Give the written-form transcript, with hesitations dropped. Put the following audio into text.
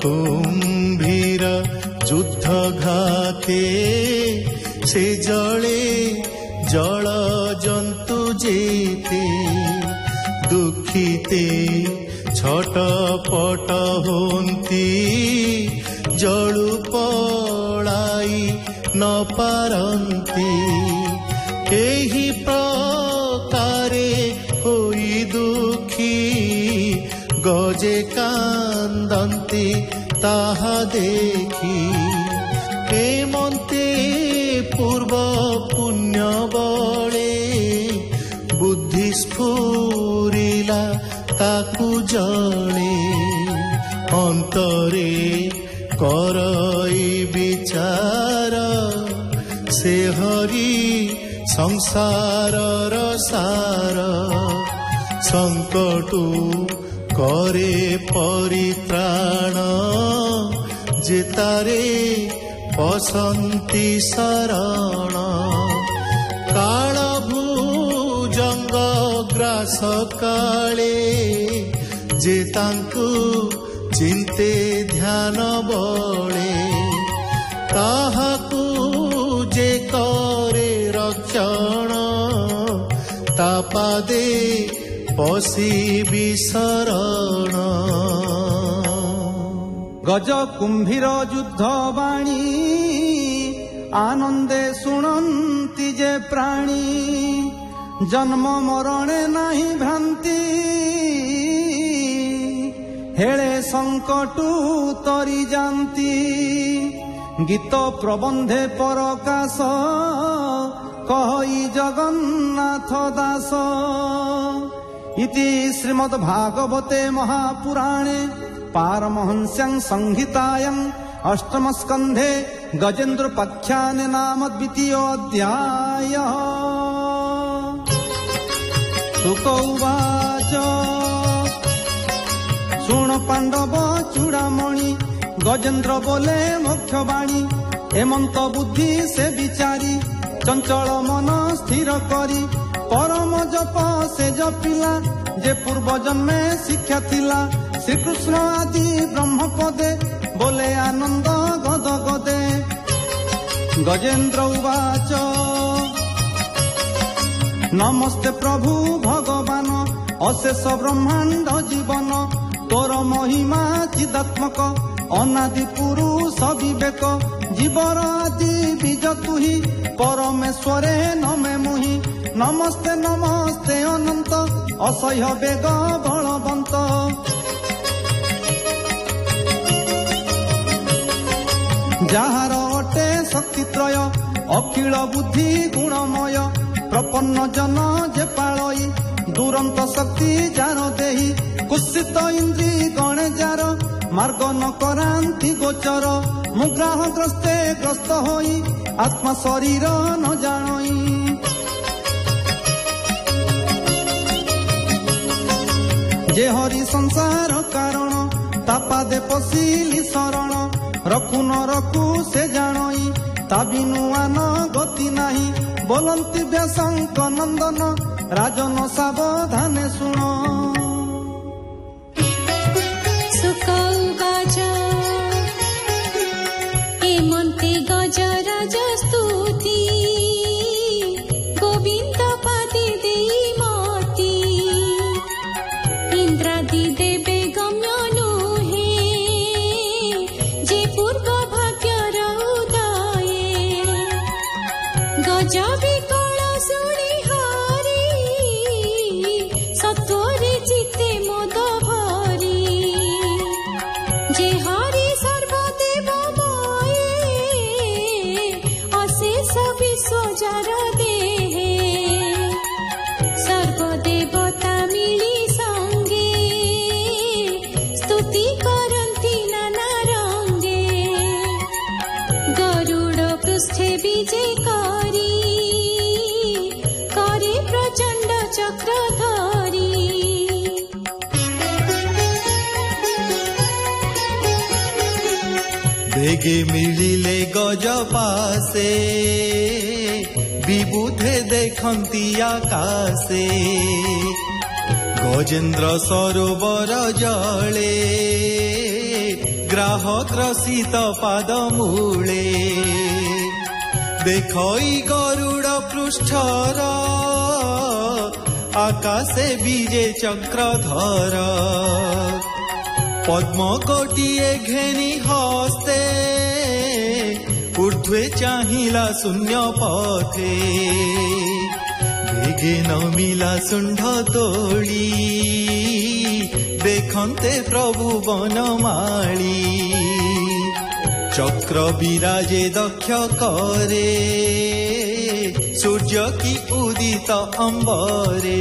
কুম্ভীর যুদ্ধ ঘাতে সে জলে জল জন্তু যেতে দুঃখিতে ছটপট হন্তি জলু পলাই ন পারନ୍ତି ଏହି ପ୍ରକାରେ ହୋଇ ଦୁଃଖୀ ଗଜେ କାନ୍ଦନ୍ତି ତାହା ଦେଖି ହେମନ୍ତେ ପୂର୍ବ ପୁଣ୍ୟ ବଳେ ବୁଦ୍ଧି ସ୍ଫୁରିଲା ତାକୁ ଜଣେ ଅନ୍ତରେ କରଇ ବିଚାର ସେ ହରି ସଂସାରର ସାର ସଙ୍କଟୁ करे परित्राण जे तारे पसंती शरण काल भुजंग ग्रास काले जे तांकु चिंते ध्यान बळे ताहाकु जे करे रक्षण तापादे पसी विसरण गज कुंभीर युद्ध बाणी आनंदे शुणंती जे प्राणी जन्म मरणे नाही भ्रांति हेले संकटू तरी जानती गीत प्रबंधे परकाश कहि जगन्नाथ दास इति श्रीमद् भागवते महापुराणे पारमहंस्यां संहितायां अष्टम स्कंधे गजेन्द्र पख्याने नाम द्वितीय अध्याय। शुक उवाच शुण पांडव चूड़ामणि गजेन्द्र बोले मुख्यवाणी हेमंत बुद्धि से विचारी चंचल मन स्थिर करी परम जप से जपिला जे पूर्व जन्मे शिक्षा थिला श्रीकृष्ण आदि ब्रह्म पदे बोले आनंद गद गदे। गजेन्द्र उवाच नमस्ते प्रभु भगवान अशेष ब्रह्मांड जीवन तोर महिमा चिदात्मक अनादि पुरुष विवेक जीवर आदि बीज तुही परमेश्वरे नमे मुहि नमस्ते नमस्ते अनंत असह्य वेग बलवंत। जार अटे शक्ति त्रय अखिल बुद्धि गुणमय प्रपन्न जन जे पालई दुरंत शक्ति जार देही कुत्सित इंद्री गणे जार मार्ग न करांति गोचर मुग्राह ग्रस्ते ग्रस्त होई आत्मा शरीर न जानई जे हरि संसार कारण तापादे पशिली शरण रखु न रखु से जानई ता बिनु आन गति नाही बोलंती व्यासंक नंदन राजन सावधाने सुन। हेमंते गजराज स्तुति गोविंद पादे देई चक्र धरी बेगे मिलिले गज पासे विबुधे देखंती आकाशे गजेन्द्र सरोवर जले ग्राहक शीत पाद मूले देखई गरुड़ पृष्ठर आकाशे बीजे चक्रधर पद्म कोटिए घेनी हस्ते ऊर्ध्वे चाहिला शून्य पथे बेगे नमिला शुंढ तोड़ी देखन्ते प्रभु बनमाली चक्र विराजे दक्ष करे सूर्य की उदित अंबरे